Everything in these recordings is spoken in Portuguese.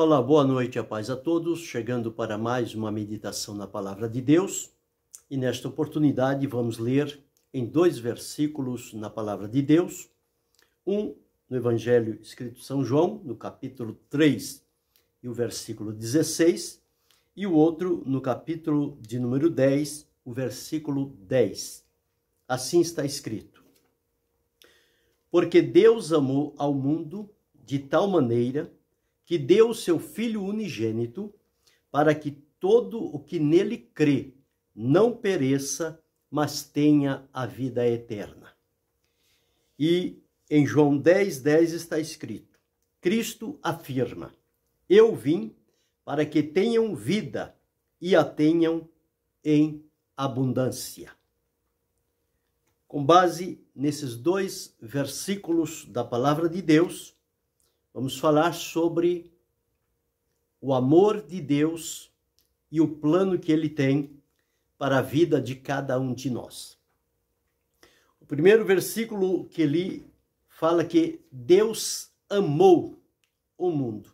Olá, boa noite, a paz a todos, chegando para mais uma meditação na Palavra de Deus. E nesta oportunidade vamos ler em 2 versículos na Palavra de Deus, um no Evangelho escrito São João, no capítulo 3 e o versículo 16, e o outro no capítulo de número 10, o versículo 10. Assim está escrito: Porque Deus amou ao mundo de tal maneira que deu o seu Filho unigênito, para que todo o que nele crê não pereça, mas tenha a vida eterna. E em João 10:10 está escrito: Cristo afirma: Eu vim para que tenham vida e a tenham em abundância. Com base nesses 2 versículos da Palavra de Deus, vamos falar sobre o amor de Deus e o plano que Ele tem para a vida de cada um de nós. O primeiro versículo que li fala que Deus amou o mundo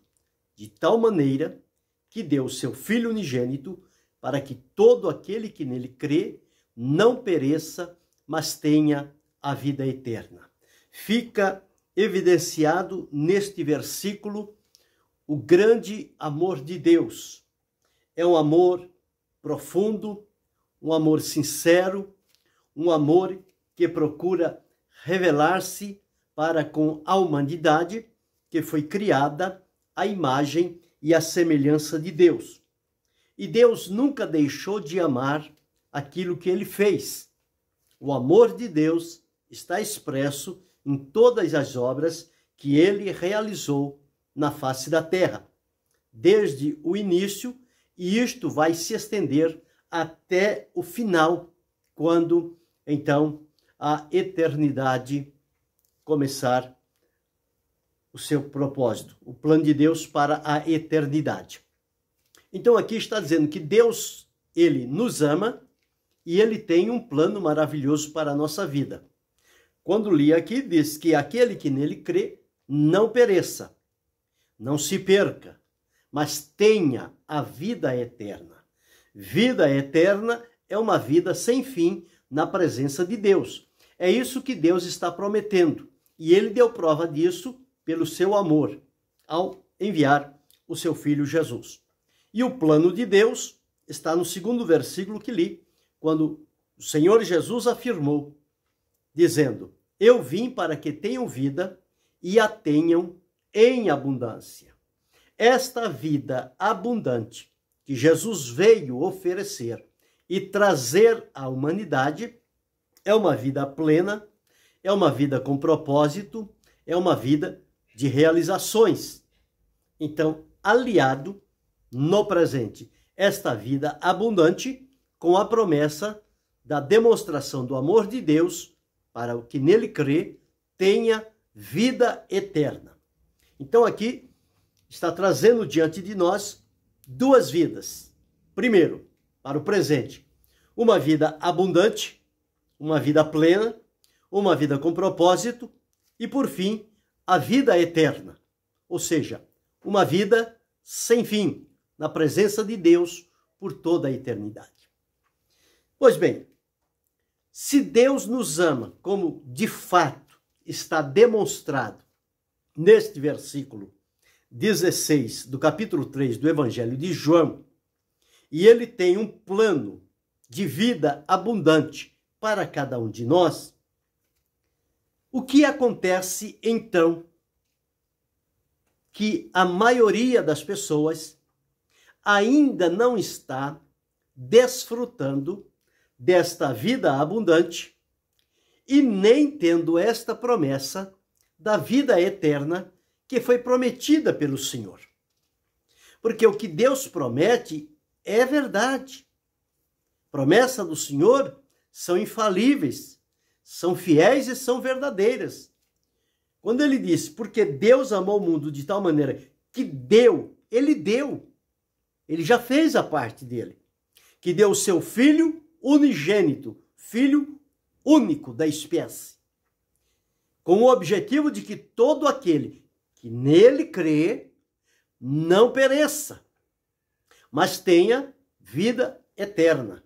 de tal maneira que deu o seu Filho unigênito para que todo aquele que nele crê não pereça, mas tenha a vida eterna. Fica evidenciado neste versículo o grande amor de Deus. É um amor profundo, um amor sincero, um amor que procura revelar-se para com a humanidade que foi criada à imagem e à semelhança de Deus. E Deus nunca deixou de amar aquilo que Ele fez. O amor de Deus está expresso em todas as obras que Ele realizou na face da terra, desde o início, e isto vai se estender até o final, quando, então, a eternidade começar o seu propósito, o plano de Deus para a eternidade. Então aqui está dizendo que Deus, Ele nos ama e Ele tem um plano maravilhoso para a nossa vida. Quando li aqui, diz que aquele que nele crê não pereça, não se perca, mas tenha a vida eterna. Vida eterna é uma vida sem fim na presença de Deus. É isso que Deus está prometendo. E Ele deu prova disso pelo seu amor, ao enviar o seu Filho Jesus. E o plano de Deus está no segundo versículo que li, quando o Senhor Jesus afirmou, dizendo: Eu vim para que tenham vida e a tenham em abundância. Esta vida abundante que Jesus veio oferecer e trazer à humanidade é uma vida plena, é uma vida com propósito, é uma vida de realizações. Então, aliado no presente, esta vida abundante com a promessa da demonstração do amor de Deus para o que nele crê, tenha vida eterna. Então aqui está trazendo diante de nós 2 vidas. Primeiro, para o presente, uma vida abundante, uma vida plena, uma vida com propósito e, por fim, a vida eterna, ou seja, uma vida sem fim, na presença de Deus por toda a eternidade. Pois bem, se Deus nos ama, como de fato está demonstrado neste versículo 16 do capítulo 3 do Evangelho de João, e Ele tem um plano de vida abundante para cada um de nós, o que acontece então que a maioria das pessoas ainda não está desfrutando desta vida abundante e nem tendo esta promessa da vida eterna que foi prometida pelo Senhor. Porque o que Deus promete é verdade. Promessa do Senhor são infalíveis, são fiéis e são verdadeiras. Quando Ele diz, porque Deus amou o mundo de tal maneira que deu, Ele deu. Ele já fez a parte dele. Que deu o seu Filho unigênito, Filho único da espécie, com o objetivo de que todo aquele que nele crê não pereça, mas tenha vida eterna.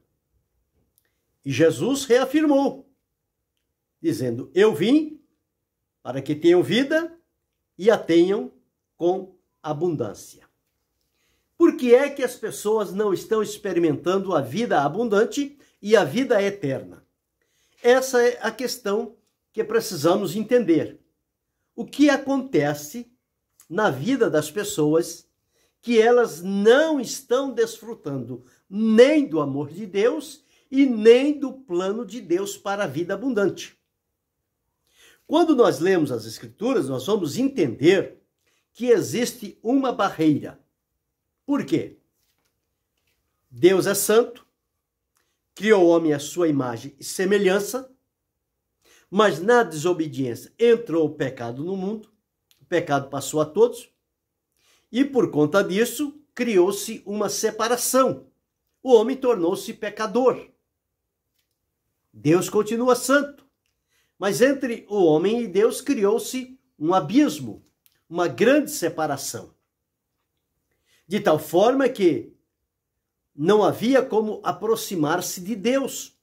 E Jesus reafirmou, dizendo: eu vim para que tenham vida e a tenham com abundância. Por que é que as pessoas não estão experimentando a vida abundante e a vida eterna? Essa é a questão que precisamos entender. O que acontece na vida das pessoas que elas não estão desfrutando nem do amor de Deus e nem do plano de Deus para a vida abundante? Quando nós lemos as Escrituras, nós vamos entender que existe uma barreira. Por quê? Deus é santo, criou o homem à sua imagem e semelhança, mas na desobediência entrou o pecado no mundo, o pecado passou a todos, e por conta disso criou-se uma separação. O homem tornou-se pecador. Deus continua santo, mas entre o homem e Deus criou-se um abismo, uma grande separação. De tal forma que não havia como aproximar-se de Deus.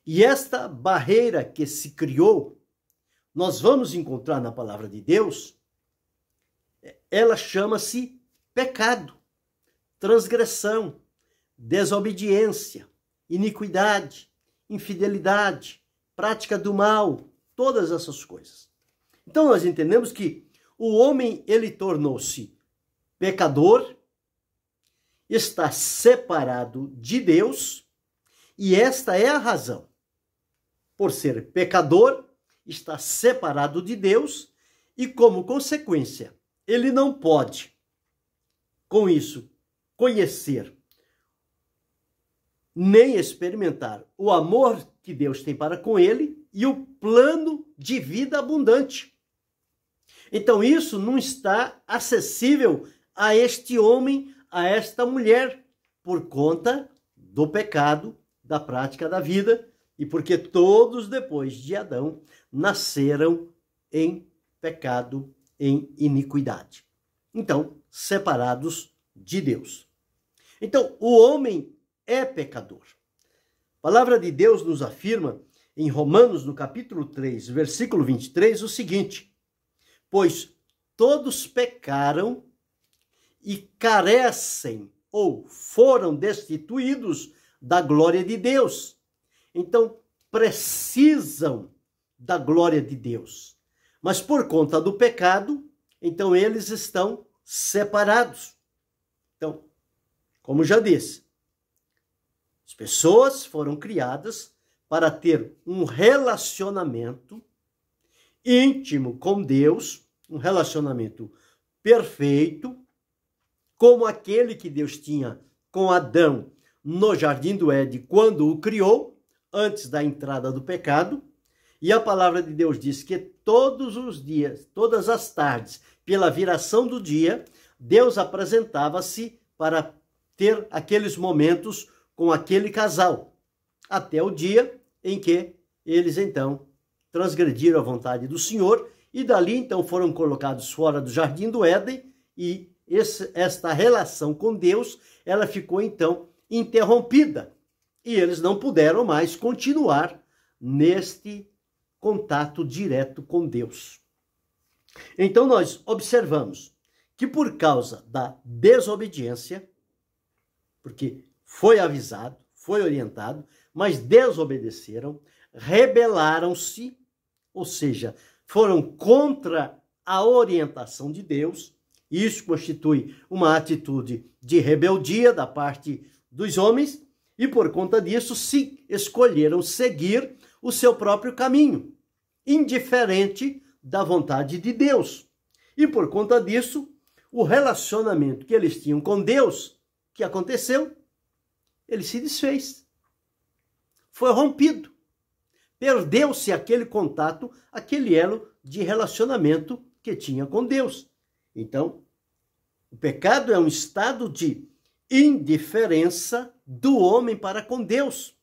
E esta barreira que se criou, nós vamos encontrar na palavra de Deus, ela chama-se pecado, transgressão, desobediência, iniquidade, infidelidade, prática do mal, todas essas coisas. Então nós entendemos que o homem, ele tornou-se pecador, está separado de Deus, e esta é a razão. Por ser pecador, está separado de Deus, e como consequência, ele não pode, com isso, conhecer nem experimentar o amor que Deus tem para com ele e o plano de vida abundante. Então isso não está acessível a este homem, a esta mulher, por conta do pecado, da prática da vida, e porque todos depois de Adão nasceram em pecado, em iniquidade. Então, separados de Deus. Então, o homem é pecador. A palavra de Deus nos afirma em Romanos, no capítulo 3, versículo 23, o seguinte: pois todos pecaram e carecem ou foram destituídos da glória de Deus. Então, precisam da glória de Deus. Mas por conta do pecado, então eles estão separados. Então, como já disse, as pessoas foram criadas para ter um relacionamento íntimo com Deus, um relacionamento perfeito, como aquele que Deus tinha com Adão no Jardim do Éden, quando o criou, antes da entrada do pecado. E a palavra de Deus diz que todos os dias, todas as tardes, pela viração do dia, Deus apresentava-se para ter aqueles momentos com aquele casal, até o dia em que eles então transgrediram a vontade do Senhor e dali então foram colocados fora do Jardim do Éden e esta relação com Deus, ela ficou então interrompida e eles não puderam mais continuar neste contato direto com Deus. Então nós observamos que por causa da desobediência, porque foi avisado, foi orientado, mas desobedeceram, rebelaram-se, ou seja, foram contra a orientação de Deus. Isso constitui uma atitude de rebeldia da parte dos homens e por conta disso se escolheram seguir o seu próprio caminho, indiferente da vontade de Deus. E por conta disso, o relacionamento que eles tinham com Deus, o que aconteceu? Ele se desfez. Foi rompido. Perdeu-se aquele contato, aquele elo de relacionamento que tinha com Deus. Então, o pecado é um estado de indiferença do homem para com Deus.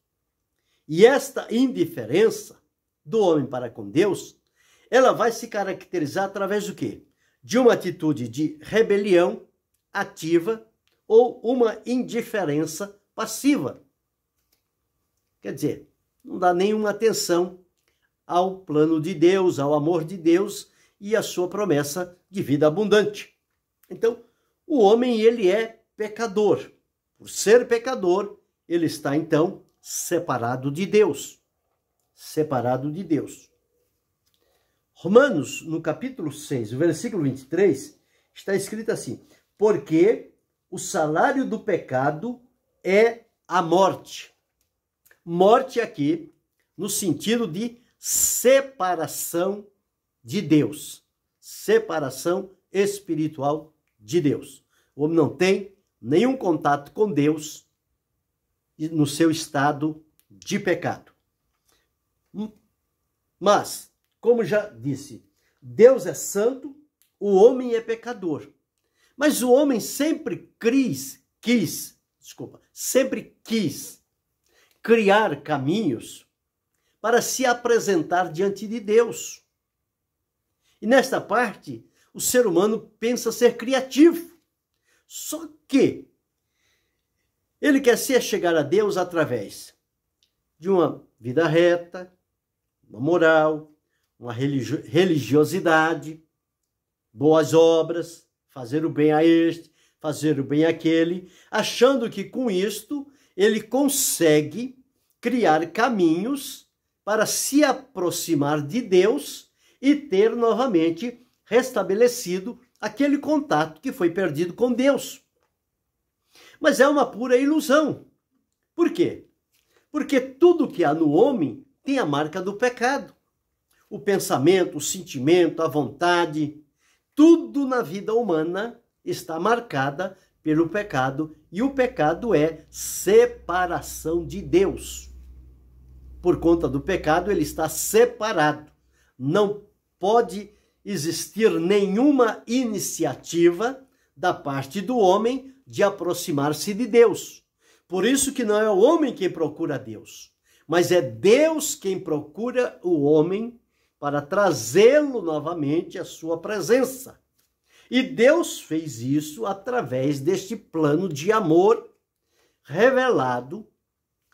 E esta indiferença do homem para com Deus, ela vai se caracterizar através do quê? De uma atitude de rebelião, ativa ou uma indiferença passiva. Quer dizer, não dá nenhuma atenção ao plano de Deus, ao amor de Deus e à sua promessa de vida abundante. Então, o homem, ele é pecador. Por ser pecador, ele está, então, separado de Deus. Separado de Deus. Romanos, no capítulo 6, o versículo 23, está escrito assim: porque o salário do pecado é a morte. Morte aqui, no sentido de separação de Deus. Separação espiritual de Deus. O homem não tem nenhum contato com Deus no seu estado de pecado. Mas, como já disse, Deus é santo, o homem é pecador. Mas o homem sempre sempre quis criar caminhos para se apresentar diante de Deus. E nesta parte, o ser humano pensa ser criativo. Só que ele quer se chegar a Deus através de uma vida reta, uma moral, uma religiosidade, boas obras, fazer o bem a este, fazer o bem àquele, achando que com isto ele consegue criar caminhos para se aproximar de Deus e ter novamente restabelecido aquele contato que foi perdido com Deus. Mas é uma pura ilusão. Por quê? Porque tudo que há no homem tem a marca do pecado. O pensamento, o sentimento, a vontade, tudo na vida humana está marcada pelo pecado, e o pecado é separação de Deus. Por conta do pecado, ele está separado. Não pode existir nenhuma iniciativa da parte do homem de aproximar-se de Deus. Por isso que não é o homem quem procura Deus, mas é Deus quem procura o homem para trazê-lo novamente à sua presença. E Deus fez isso através deste plano de amor revelado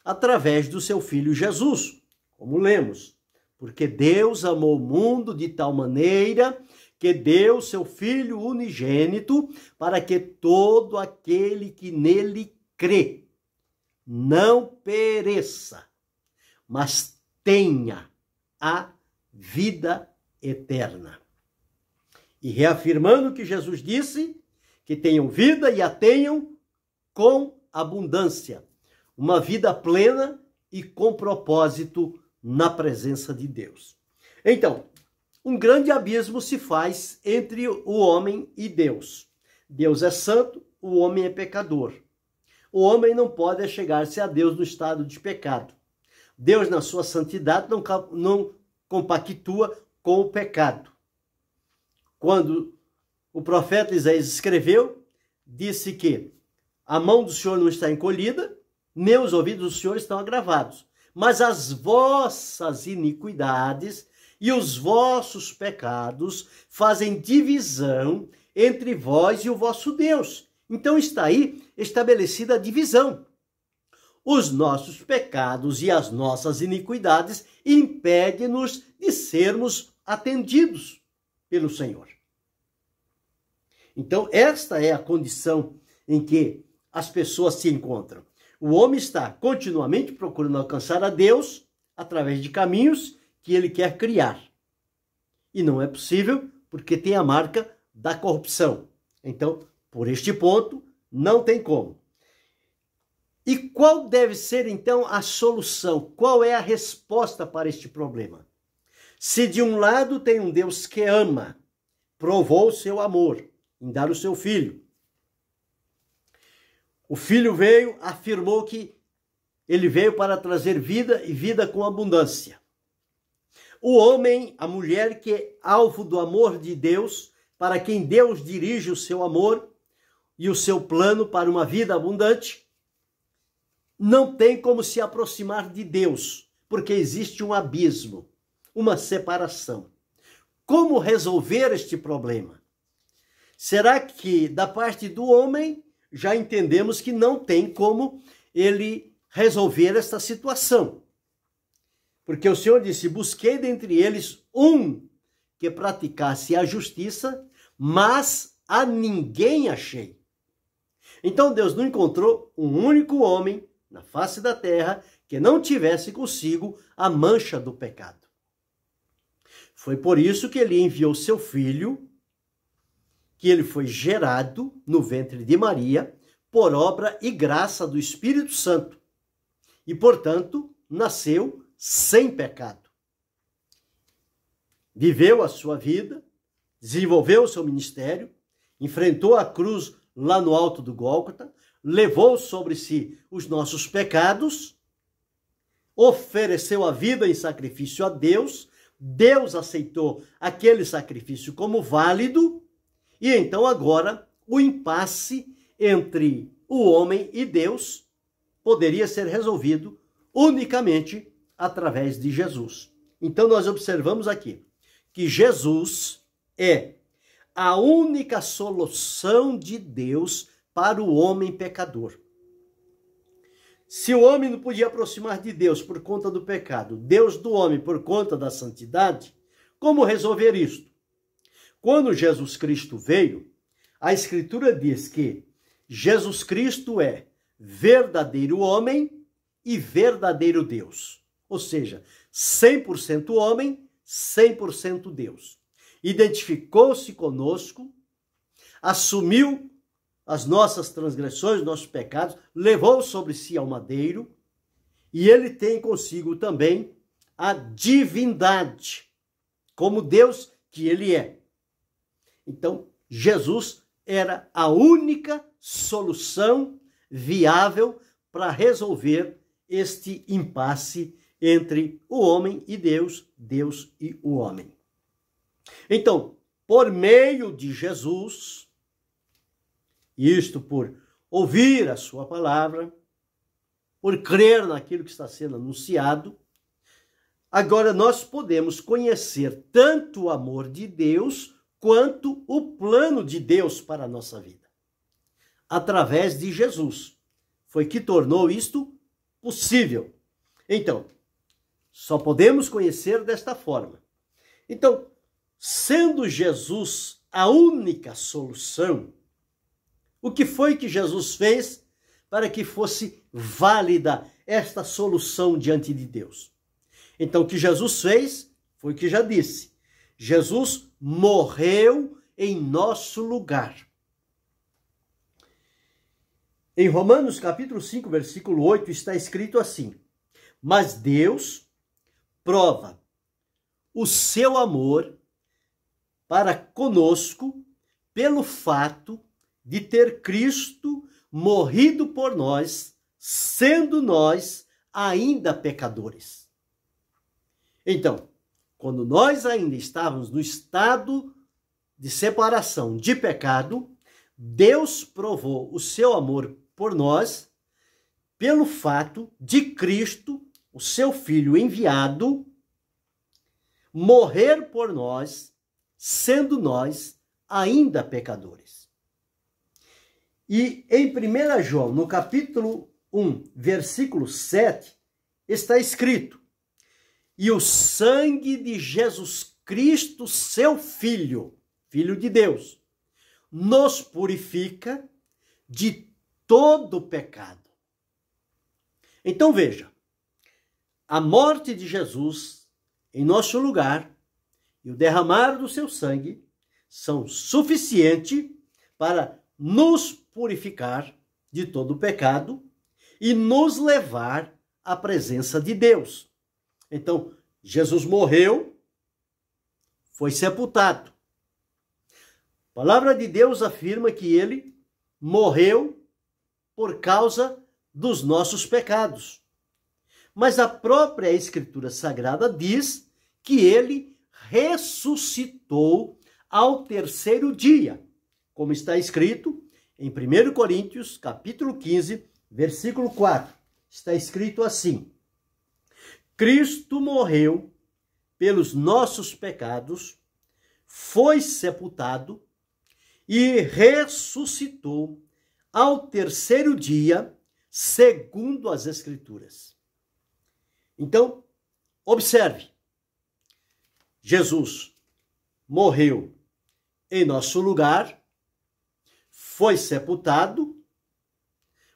através do seu Filho Jesus, como lemos. Porque Deus amou o mundo de tal maneira que deu seu Filho unigênito para que todo aquele que nele crê não pereça, mas tenha a vida eterna. E reafirmando que Jesus disse que tenham vida e a tenham com abundância. Uma vida plena e com propósito na presença de Deus. Então, um grande abismo se faz entre o homem e Deus. Deus é santo, o homem é pecador. O homem não pode chegar-se a Deus no estado de pecado. Deus, na sua santidade, não compactua com o pecado. Quando o profeta Isaías escreveu, disse que a mão do Senhor não está encolhida, nem os ouvidos do Senhor estão agravados, mas as vossas iniquidades e os vossos pecados fazem divisão entre vós e o vosso Deus. Então está aí estabelecida a divisão. Os nossos pecados e as nossas iniquidades impedem-nos de sermos atendidos pelo Senhor. Então, esta é a condição em que as pessoas se encontram. O homem está continuamente procurando alcançar a Deus através de caminhos que ele quer criar. E não é possível porque tem a marca da corrupção. Então, por este ponto, não tem como. E qual deve ser, então, a solução? Qual é a resposta para este problema? Se de um lado tem um Deus que ama, provou o seu amor em dar o seu filho. O filho veio, afirmou que ele veio para trazer vida e vida com abundância. O homem, a mulher que é alvo do amor de Deus, para quem Deus dirige o seu amor e o seu plano para uma vida abundante, não tem como se aproximar de Deus, porque existe um abismo, uma separação. Como resolver este problema? Será que da parte do homem já entendemos que não tem como ele resolver esta situação? Porque o Senhor disse: busquei dentre eles um que praticasse a justiça, mas a ninguém achei. Então Deus não encontrou um único homem na face da terra que não tivesse consigo a mancha do pecado. Foi por isso que ele enviou seu filho, que ele foi gerado no ventre de Maria, por obra e graça do Espírito Santo, e, portanto, nasceu sem pecado. Viveu a sua vida, desenvolveu o seu ministério, enfrentou a cruz lá no alto do Gólgota, levou sobre si os nossos pecados, ofereceu a vida em sacrifício a Deus, Deus aceitou aquele sacrifício como válido, e então agora o impasse entre o homem e Deus poderia ser resolvido unicamente através de Jesus. Então nós observamos aqui que Jesus é a única solução de Deus para o homem pecador. Se o homem não podia aproximar de Deus por conta do pecado, Deus do homem por conta da santidade, como resolver isto? Quando Jesus Cristo veio, a Escritura diz que Jesus Cristo é verdadeiro homem e verdadeiro Deus. Ou seja, 100% homem, 100% Deus. Identificou-se conosco, assumiu as nossas transgressões, nossos pecados, levou sobre si ao madeiro, e ele tem consigo também a divindade, como Deus que ele é. Então, Jesus era a única solução viável para resolver este impasse entre o homem e Deus, Deus e o homem. Então, por meio de Jesus, isto por ouvir a sua palavra, por crer naquilo que está sendo anunciado, agora nós podemos conhecer tanto o amor de Deus quanto o plano de Deus para a nossa vida. Através de Jesus. Foi que tornou isto possível. Então, só podemos conhecer desta forma. Então, sendo Jesus a única solução, o que foi que Jesus fez para que fosse válida esta solução diante de Deus? Então, o que Jesus fez foi o que já disse. Jesus morreu em nosso lugar. Em Romanos capítulo 5, versículo 8, está escrito assim: mas Deus prova o seu amor para conosco pelo fato de ter Cristo morrido por nós, sendo nós ainda pecadores. Então, quando nós ainda estávamos no estado de separação, de pecado, Deus provou o seu amor por nós pelo fato de Cristo, o seu Filho enviado, morrer por nós, sendo nós ainda pecadores. E em 1 João, no capítulo 1, versículo 7, está escrito: e o sangue de Jesus Cristo, seu Filho, Filho de Deus, nos purifica de todo pecado. Então veja, a morte de Jesus em nosso lugar e o derramar do seu sangue são suficientes para nos purificar de todo pecado e nos levar à presença de Deus. Então, Jesus morreu, foi sepultado. A palavra de Deus afirma que ele morreu por causa dos nossos pecados. Mas a própria Escritura Sagrada diz que ele ressuscitou ao terceiro dia, como está escrito em 1 Coríntios, capítulo 15, versículo 4. Está escrito assim: Cristo morreu pelos nossos pecados, foi sepultado e ressuscitou ao terceiro dia, segundo as Escrituras. Então, observe, Jesus morreu em nosso lugar, foi sepultado,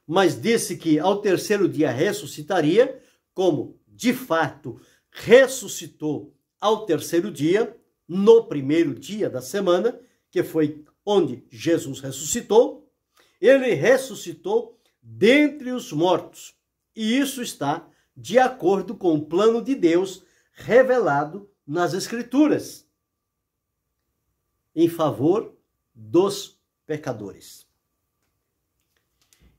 mas disse que ao terceiro dia ressuscitaria, como de fato ressuscitou ao terceiro dia, no primeiro dia da semana, que foi onde Jesus ressuscitou. Ele ressuscitou dentre os mortos, e isso está de acordo com o plano de Deus revelado nas Escrituras, em favor dos pecadores.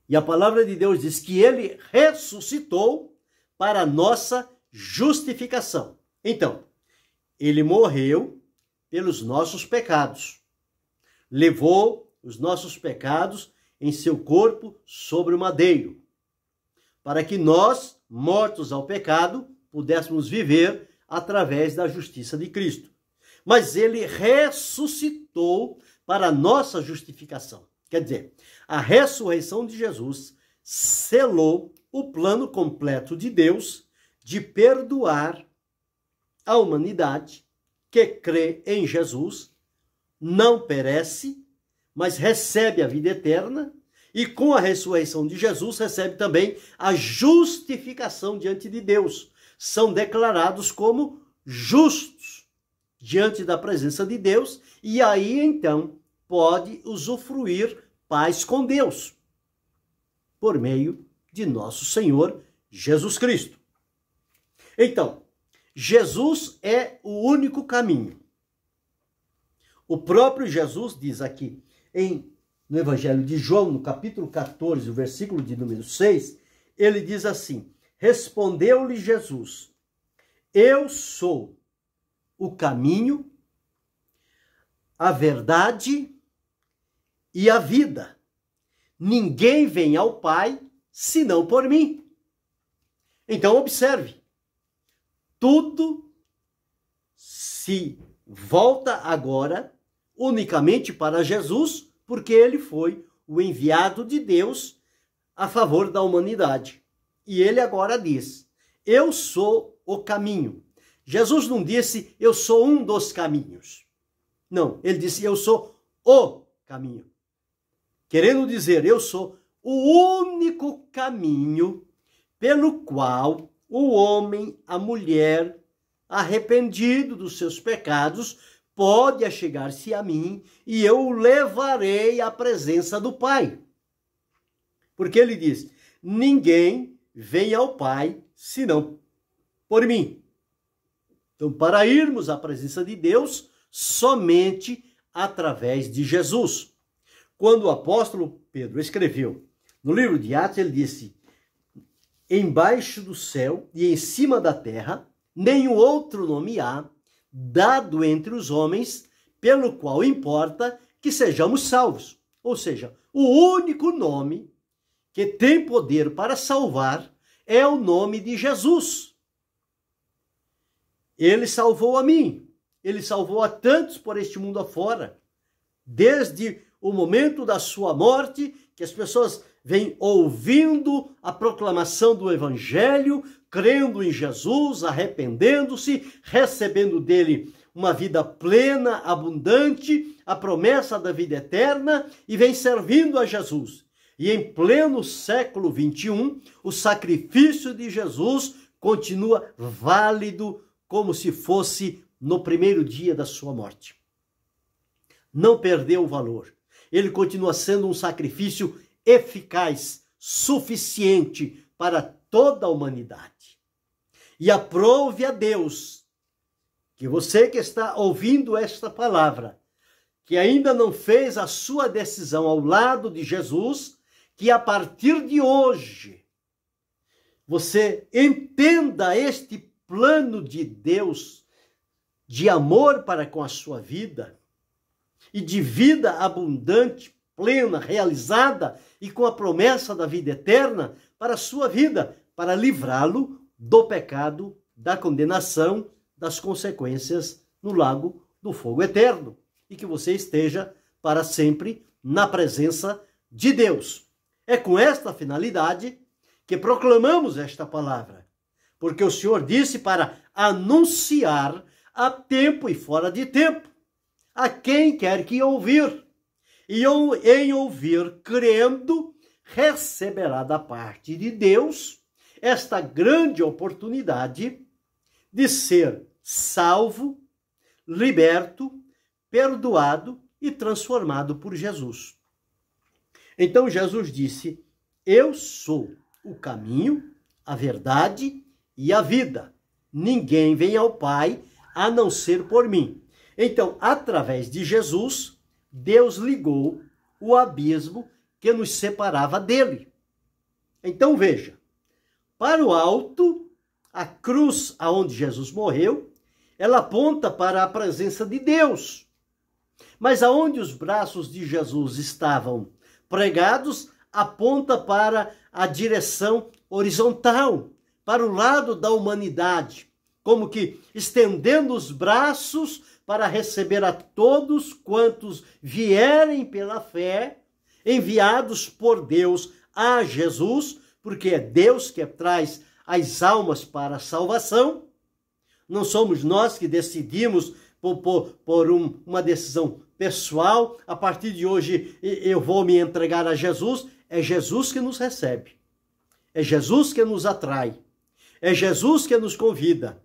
E a palavra de Deus diz que ele ressuscitou para a nossa justificação. Então, ele morreu pelos nossos pecados, levou os nossos pecados em seu corpo sobre o madeiro, para que nós, mortos ao pecado, pudéssemos viver através da justiça de Cristo. Mas ele ressuscitou para a nossa justificação. Quer dizer, a ressurreição de Jesus selou o plano completo de Deus de perdoar a humanidade que crê em Jesus, não perece, mas recebe a vida eterna, e com a ressurreição de Jesus recebe também a justificação diante de Deus. São declarados como justos diante da presença de Deus, e aí então pode usufruir paz com Deus, por meio de nosso Senhor Jesus Cristo. Então, Jesus é o único caminho. O próprio Jesus diz aqui no Evangelho de João, no capítulo 14, o versículo de número 6, ele diz assim: respondeu-lhe Jesus, eu sou o caminho, a verdade e a vida. Ninguém vem ao Pai senão por mim. Então observe, tudo se volta agora unicamente para Jesus, porque ele foi o enviado de Deus a favor da humanidade. E ele agora diz, eu sou o caminho. Jesus não disse, eu sou um dos caminhos. Não, ele disse, eu sou o caminho. Querendo dizer, eu sou o único caminho pelo qual o homem, a mulher, arrependido dos seus pecados, pode achegar-se a mim e eu o levarei à presença do Pai. Porque ele diz, ninguém vem ao Pai senão por mim. Então, para irmos à presença de Deus, somente através de Jesus. Quando o apóstolo Pedro escreveu no livro de Atos, ele disse, embaixo do céu e em cima da terra, nenhum outro nome há, dado entre os homens, pelo qual importa que sejamos salvos. Ou seja, o único nome que tem poder para salvar é o nome de Jesus. Ele salvou a mim, ele salvou a tantos por este mundo afora. Desde o momento da sua morte, que as pessoas vêm ouvindo a proclamação do Evangelho, crendo em Jesus, arrependendo-se, recebendo dele uma vida plena, abundante, a promessa da vida eterna, e vem servindo a Jesus. E em pleno século XXI, o sacrifício de Jesus continua válido como se fosse no primeiro dia da sua morte. Não perdeu o valor. Ele continua sendo um sacrifício eficaz, suficiente para toda a humanidade. E aprove a Deus que você que está ouvindo esta palavra, que ainda não fez a sua decisão ao lado de Jesus, que a partir de hoje você entenda este plano de Deus de amor para com a sua vida e de vida abundante, plena, realizada e com a promessa da vida eterna para a sua vida, para livrá-lo do pecado, da condenação, das consequências no lago do fogo eterno. E que você esteja para sempre na presença de Deus. É com esta finalidade que proclamamos esta palavra, porque o Senhor disse para anunciar a tempo e fora de tempo, a quem quer que ouvir. E em ouvir, crendo, receberá da parte de Deus esta grande oportunidade de ser salvo, liberto, perdoado e transformado por Jesus. Então Jesus disse: eu sou o caminho, a verdade e a vida. Ninguém vem ao Pai a não ser por mim. Então, através de Jesus, Deus ligou o abismo que nos separava dele. Então veja, para o alto, a cruz aonde Jesus morreu, ela aponta para a presença de Deus. Mas aonde os braços de Jesus estavam pregados, aponta para a direção horizontal, para o lado da humanidade, como que estendendo os braços para receber a todos quantos vierem pela fé, enviados por Deus a Jesus, porque é Deus que traz as almas para a salvação. Não somos nós que decidimos por uma decisão pessoal, a partir de hoje eu vou me entregar a Jesus. É Jesus que nos recebe, é Jesus que nos atrai, é Jesus que nos convida.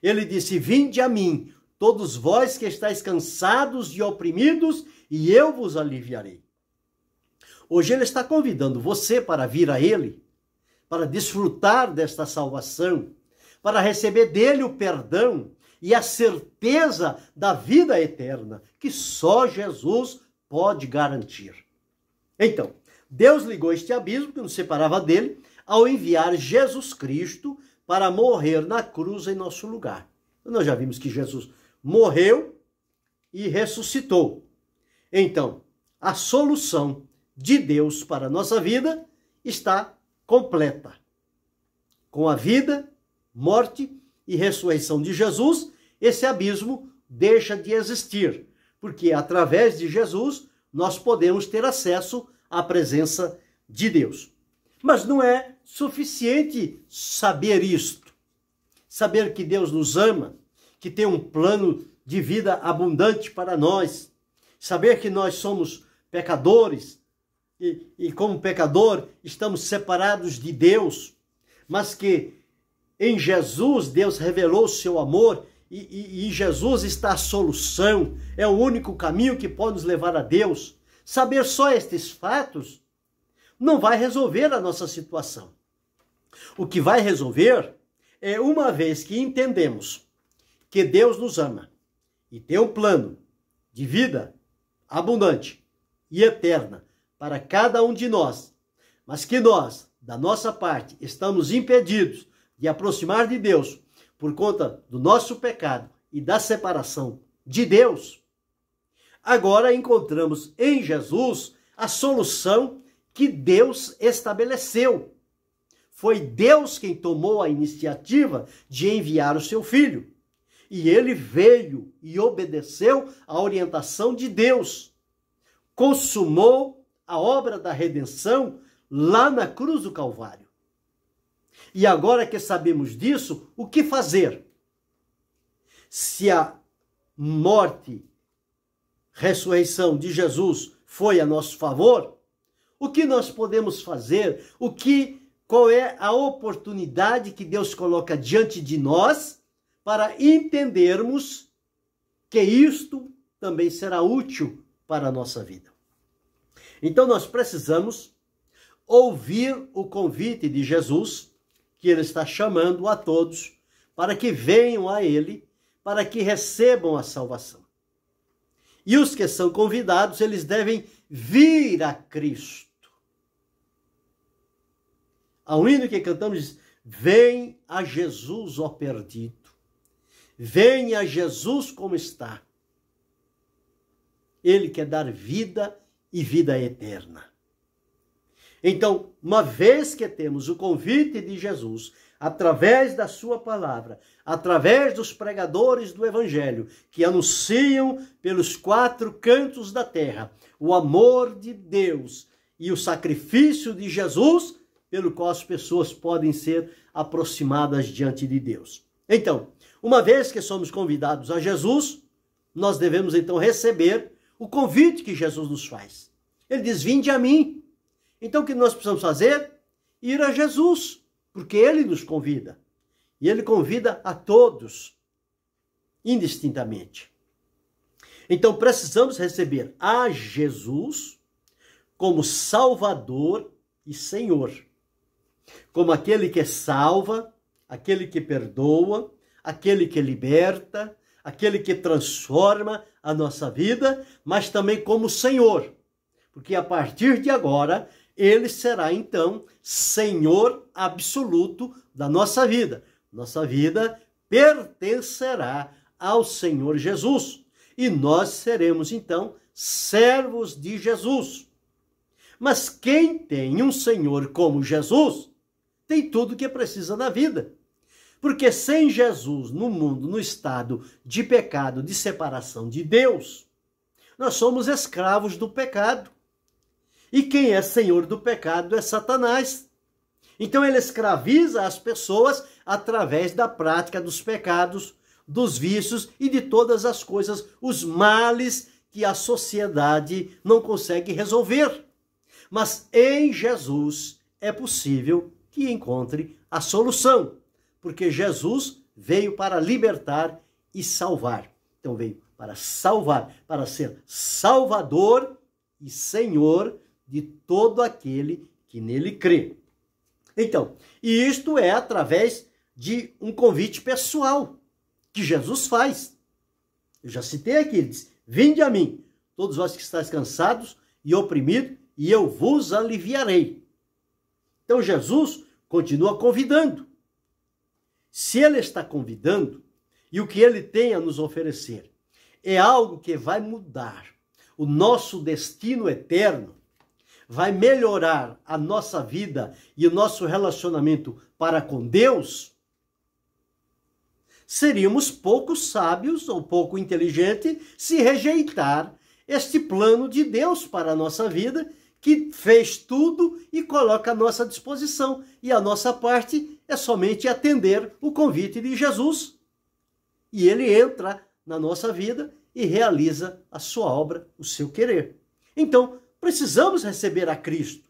Ele disse: vinde a mim, todos vós que estáis cansados e oprimidos, e eu vos aliviarei. Hoje ele está convidando você para vir a ele, para desfrutar desta salvação, para receber dele o perdão e a certeza da vida eterna, que só Jesus pode garantir. Então, Deus ligou este abismo que nos separava dele ao enviar Jesus Cristo para morrer na cruz em nosso lugar. Nós já vimos que Jesus morreu e ressuscitou. Então, a solução de Deus para a nossa vida está completa. Com a vida, morte e ressurreição de Jesus, esse abismo deixa de existir, porque através de Jesus nós podemos ter acesso à presença de Deus. Mas não é suficiente saber isto, saber que Deus nos ama, que tem um plano de vida abundante para nós, saber que nós somos pecadores e como pecador estamos separados de Deus, mas que em Jesus Deus revelou o seu amor e Jesus está a solução, é o único caminho que pode nos levar a Deus. Saber só estes fatos não vai resolver a nossa situação. O que vai resolver é, uma vez que entendemos que Deus nos ama e tem um plano de vida abundante e eterna para cada um de nós, mas que nós, da nossa parte, estamos impedidos de aproximar de Deus por conta do nosso pecado e da separação de Deus, agora encontramos em Jesus a solução que Deus estabeleceu. Foi Deus quem tomou a iniciativa de enviar o seu Filho. E ele veio e obedeceu à orientação de Deus. Consumou a obra da redenção lá na cruz do Calvário. E agora que sabemos disso, o que fazer? Se a morte, ressurreição de Jesus foi a nosso favor, o que nós podemos fazer? Qual é a oportunidade que Deus coloca diante de nós para entendermos que isto também será útil para a nossa vida? Então nós precisamos ouvir o convite de Jesus, que ele está chamando a todos para que venham a ele, para que recebam a salvação. E os que são convidados, eles devem vir a Cristo. Ao hino que cantamos diz: vem a Jesus, ó perdido. Vem a Jesus como está. Ele quer dar vida e vida eterna. Então, uma vez que temos o convite de Jesus, através da sua palavra, através dos pregadores do evangelho, que anunciam pelos 4 cantos da terra o amor de Deus e o sacrifício de Jesus, pelo qual as pessoas podem ser aproximadas diante de Deus. Então, uma vez que somos convidados a Jesus, nós devemos então receber o convite que Jesus nos faz. Ele diz: vinde a mim. Então o que nós precisamos fazer? Ir a Jesus, porque ele nos convida. E ele convida a todos, indistintamente. Então precisamos receber a Jesus como Salvador e Senhor. Como aquele que salva, aquele que perdoa, aquele que liberta, aquele que transforma a nossa vida, mas também como Senhor. Porque a partir de agora, ele será então Senhor absoluto da nossa vida. Nossa vida pertencerá ao Senhor Jesus. E nós seremos então servos de Jesus. Mas quem tem um Senhor como Jesus, tem tudo o que precisa na vida. Porque sem Jesus no mundo, no estado de pecado, de separação de Deus, nós somos escravos do pecado. E quem é senhor do pecado é Satanás. Então ele escraviza as pessoas através da prática dos pecados, dos vícios e de todas as coisas, os males que a sociedade não consegue resolver. Mas em Jesus é possível que encontre a solução, porque Jesus veio para libertar e salvar. Então veio para salvar, para ser Salvador e Senhor de todo aquele que nele crê. Então, e isto é através de um convite pessoal que Jesus faz. Eu já citei aqui, ele diz: vinde a mim, todos vós que estáis cansados e oprimidos, e eu vos aliviarei. Então Jesus continua convidando. Se ele está convidando, e o que ele tem a nos oferecer é algo que vai mudar o nosso destino eterno, vai melhorar a nossa vida e o nosso relacionamento para com Deus, seríamos pouco sábios ou pouco inteligentes se rejeitar este plano de Deus para a nossa vida, que fez tudo e coloca à nossa disposição. E a nossa parte é somente atender o convite de Jesus. E ele entra na nossa vida e realiza a sua obra, o seu querer. Então, precisamos receber a Cristo,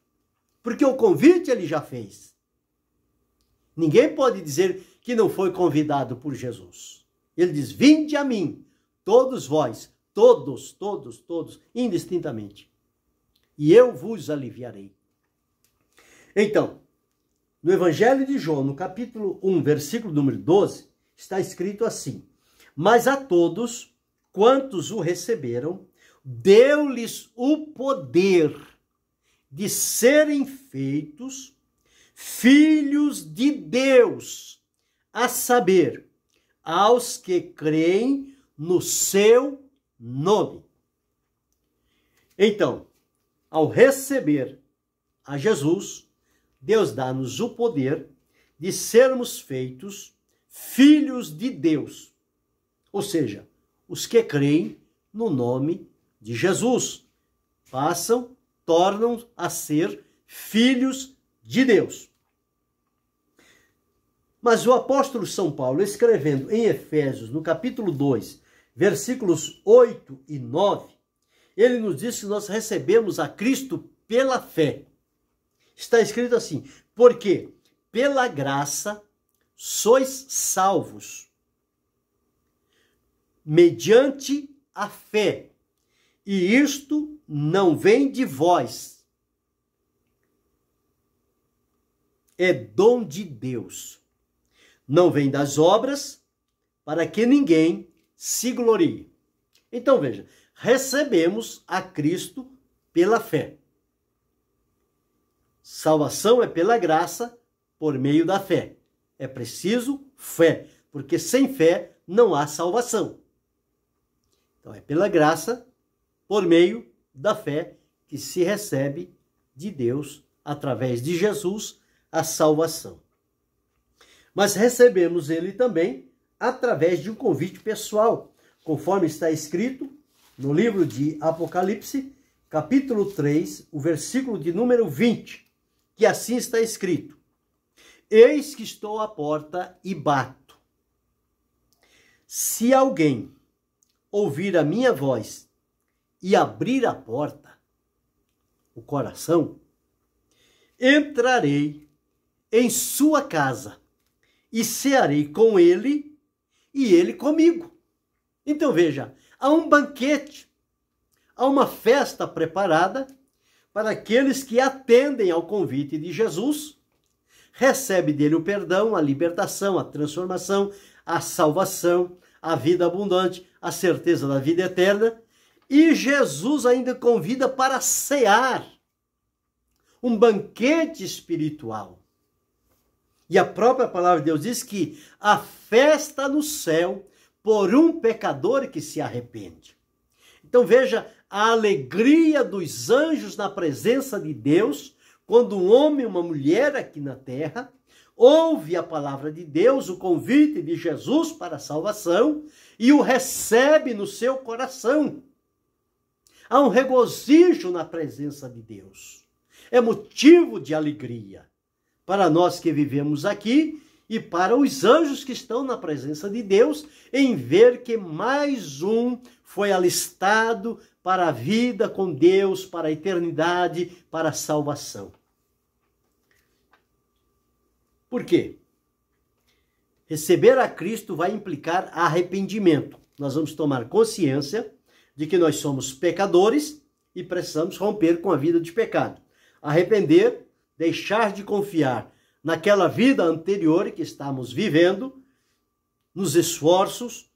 porque o convite ele já fez. Ninguém pode dizer que não foi convidado por Jesus. Ele diz: vinde a mim, todos vós, todos, indistintamente, e eu vos aliviarei. Então, no Evangelho de João, no capítulo 1, versículo número 12, está escrito assim: mas a todos quantos o receberam, deu-lhes o poder de serem feitos filhos de Deus, a saber, aos que creem no seu nome. Então, ao receber a Jesus, Deus dá-nos o poder de sermos feitos filhos de Deus. Ou seja, os que creem no nome de Jesus tornam a ser filhos de Deus. Mas o apóstolo São Paulo, escrevendo em Efésios, no capítulo 2, versículos 8 e 9, ele nos diz que nós recebemos a Cristo pela fé. Está escrito assim: porque pela graça sois salvos, mediante a fé. E isto não vem de vós, é dom de Deus. Não vem das obras, para que ninguém se glorie. Então veja, recebemos a Cristo pela fé. Salvação é pela graça, por meio da fé. É preciso fé, porque sem fé não há salvação. Então é pela graça, por meio da fé, que se recebe de Deus através de Jesus, a salvação. Mas recebemos ele também através de um convite pessoal, conforme está escrito no livro de Apocalipse, capítulo 3, o versículo de número 20, que assim está escrito: Eis que estou à porta e bato. Se alguém ouvir a minha voz e abrir a porta, o coração, entrarei em sua casa e cearei com ele e ele comigo. Então veja, há um banquete, há uma festa preparada para aqueles que atendem ao convite de Jesus, recebe dele o perdão, a libertação, a transformação, a salvação, a vida abundante, a certeza da vida eterna. E Jesus ainda convida para cear, um banquete espiritual. E a própria palavra de Deus diz que a festa no céu por um pecador que se arrepende. Então veja a alegria dos anjos na presença de Deus, quando um homem e uma mulher aqui na terra ouve a palavra de Deus, o convite de Jesus para a salvação, e o recebe no seu coração. Há um regozijo na presença de Deus. É motivo de alegria para nós que vivemos aqui e para os anjos que estão na presença de Deus, em ver que mais um foi alistado para a vida com Deus, para a eternidade, para a salvação. Por quê? Receber a Cristo vai implicar arrependimento. Nós vamos tomar consciência de que nós somos pecadores e precisamos romper com a vida de pecado. Arrepender, deixar de confiar naquela vida anterior que estamos vivendo, nos esforços,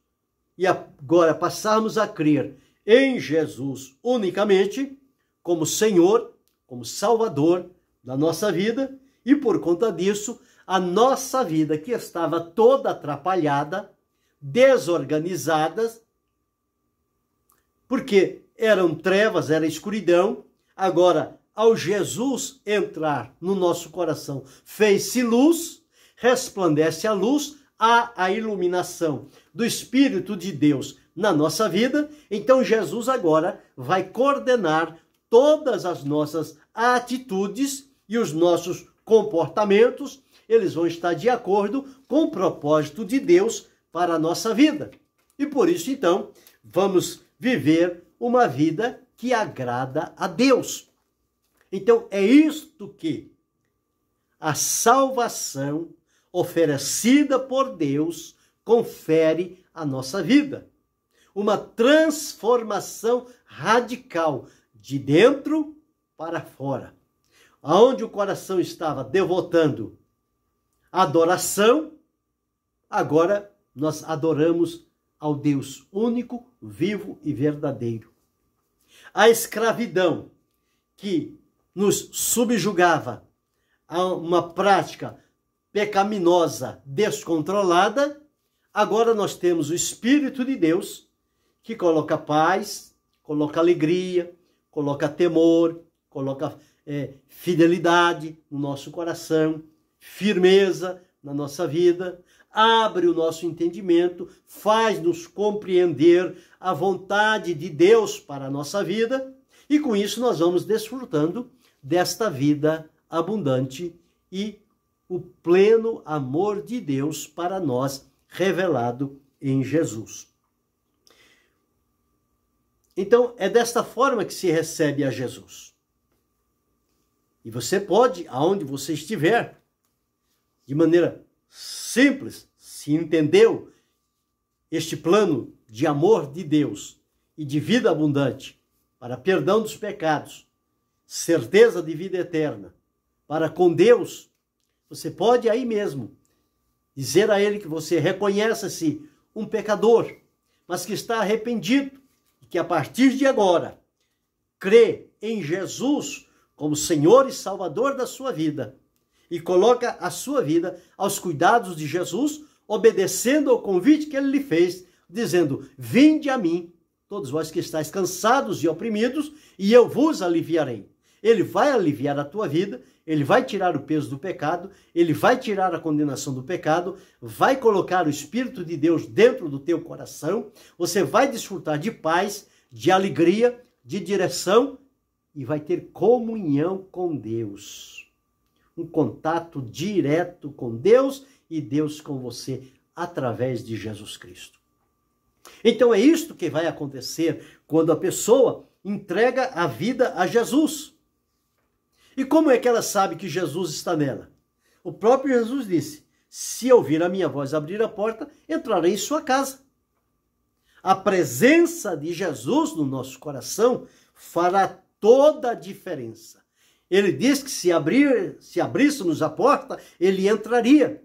e agora passarmos a crer em Jesus unicamente, como Senhor, como Salvador da nossa vida, e por conta disso, a nossa vida que estava toda atrapalhada, desorganizada, porque eram trevas, era escuridão, agora, ao Jesus entrar no nosso coração, fez-se luz, resplandece a luz, há a iluminação do Espírito de Deus na nossa vida. Então Jesus agora vai coordenar todas as nossas atitudes e os nossos comportamentos, eles vão estar de acordo com o propósito de Deus para a nossa vida. E por isso, então, vamos viver uma vida que agrada a Deus. Então, é isto que a salvação oferecida por Deus confere à nossa vida. Uma transformação radical de dentro para fora. Aonde o coração estava devotando adoração, agora nós adoramos ao Deus único, vivo e verdadeiro. A escravidão que nos subjugava a uma prática pecaminosa, descontrolada, agora nós temos o Espírito de Deus que coloca paz, coloca alegria, coloca temor, coloca fidelidade no nosso coração, firmeza na nossa vida, abre o nosso entendimento, faz-nos compreender a vontade de Deus para a nossa vida, e com isso nós vamos desfrutando desta vida abundante e o pleno amor de Deus para nós, revelado em Jesus. Então, é desta forma que se recebe a Jesus. E você pode, aonde você estiver, de maneira simples, se entendeu este plano de amor de Deus e de vida abundante, para perdão dos pecados, certeza de vida eterna, para com Deus, você pode aí mesmo dizer a Ele que você reconhece-se um pecador, mas que está arrependido e que a partir de agora crê em Jesus como Senhor e Salvador da sua vida e coloca a sua vida aos cuidados de Jesus, obedecendo ao convite que Ele lhe fez, dizendo: vinde a mim, todos vós que estáis cansados e oprimidos, e eu vos aliviarei. ele vai aliviar a tua vida, ele vai tirar o peso do pecado, ele vai tirar a condenação do pecado, vai colocar o Espírito de Deus dentro do teu coração, você vai desfrutar de paz, de alegria, de direção e vai ter comunhão com Deus. Um contato direto com Deus e Deus com você através de Jesus Cristo. Então é isto que vai acontecer quando a pessoa entrega a vida a Jesus. E como é que ela sabe que Jesus está nela? O próprio Jesus disse, se ouvir a minha voz abrir a porta, entrarei em sua casa. A presença de Jesus no nosso coração fará toda a diferença. Ele diz que se abríssemos a porta, ele entraria.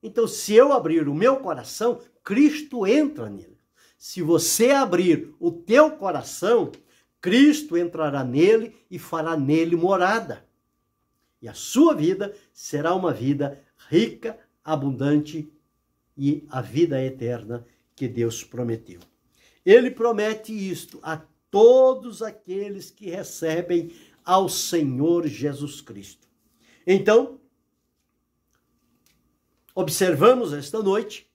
Então, se eu abrir o meu coração, Cristo entra nele. Se você abrir o teu coração, Cristo entrará nele e fará nele morada. E a sua vida será uma vida rica, abundante e a vida eterna que Deus prometeu. Ele promete isto a todos aqueles que recebem ao Senhor Jesus Cristo. Então, observamos esta noite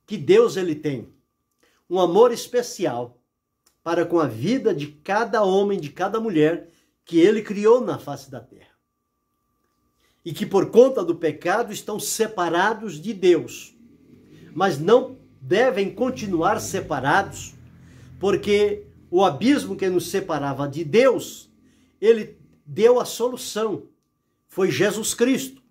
que Deus ele tem um amor especial para com a vida de cada homem, de cada mulher que ele criou na face da terra. E que por conta do pecado estão separados de Deus. Mas não devem continuar separados, porque o abismo que nos separava de Deus, ele deu a solução. Foi Jesus Cristo.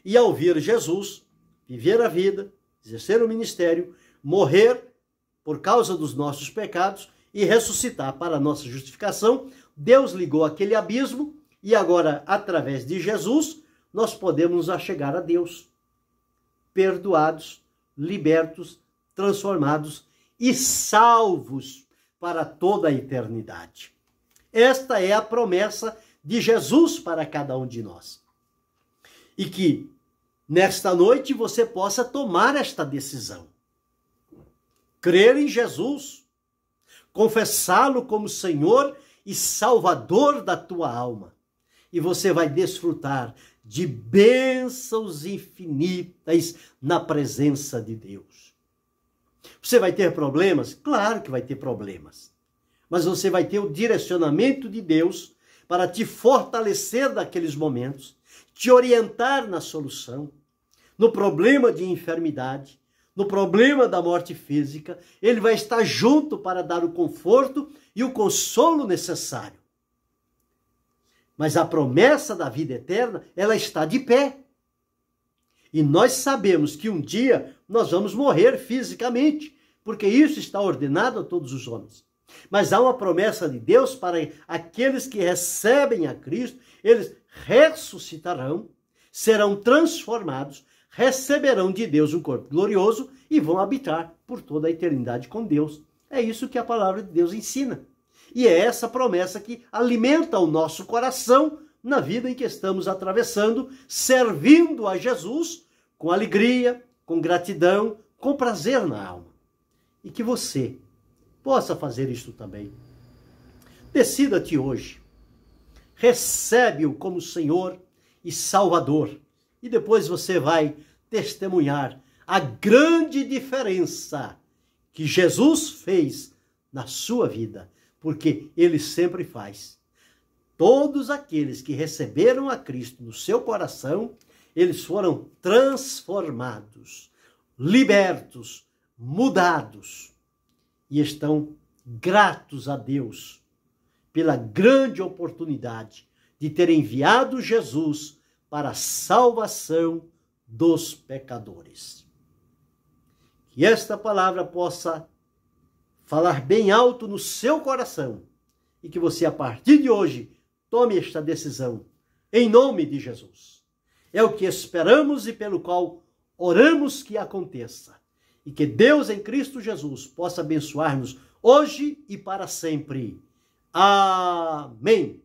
E ao vir Jesus, viver a vida, exercer o ministério, morrer por causa dos nossos pecados e ressuscitar para a nossa justificação, Deus ligou aquele abismo e agora, através de Jesus, nós podemos nos achegar a Deus, perdoados, libertos, transformados e salvos para toda a eternidade. Esta é a promessa de Jesus para cada um de nós. E que nesta noite você possa tomar esta decisão. Crer em Jesus, confessá-lo como Senhor e Salvador da tua alma. E você vai desfrutar de bênçãos infinitas na presença de Deus. Você vai ter problemas? Claro que vai ter problemas. Mas você vai ter o direcionamento de Deus para te fortalecer naqueles momentos, te orientar na solução, no problema de enfermidade, no problema da morte física. Ele vai estar junto para dar o conforto e o consolo necessário. Mas a promessa da vida eterna, ela está de pé. E nós sabemos que um dia nós vamos morrer fisicamente, porque isso está ordenado a todos os homens. Mas há uma promessa de Deus para aqueles que recebem a Cristo, eles ressuscitarão, serão transformados, receberão de Deus um corpo glorioso e vão habitar por toda a eternidade com Deus. É isso que a palavra de Deus ensina. E é essa promessa que alimenta o nosso coração na vida em que estamos atravessando, servindo a Jesus com alegria, com gratidão, com prazer na alma. E que você possa fazer isto também. Decida-te hoje. Recebe-o como Senhor e Salvador. E depois você vai testemunhar a grande diferença que Jesus fez na sua vida. Porque ele sempre faz. Todos aqueles que receberam a Cristo no seu coração, eles foram transformados, libertos, mudados. E estão gratos a Deus pela grande oportunidade de ter enviado Jesus para a salvação dos pecadores. Que esta palavra possa falar bem alto no seu coração e que você, a partir de hoje, tome esta decisão em nome de Jesus. É o que esperamos e pelo qual oramos que aconteça. E que Deus em Cristo Jesus possa abençoar-nos hoje e para sempre. Amém.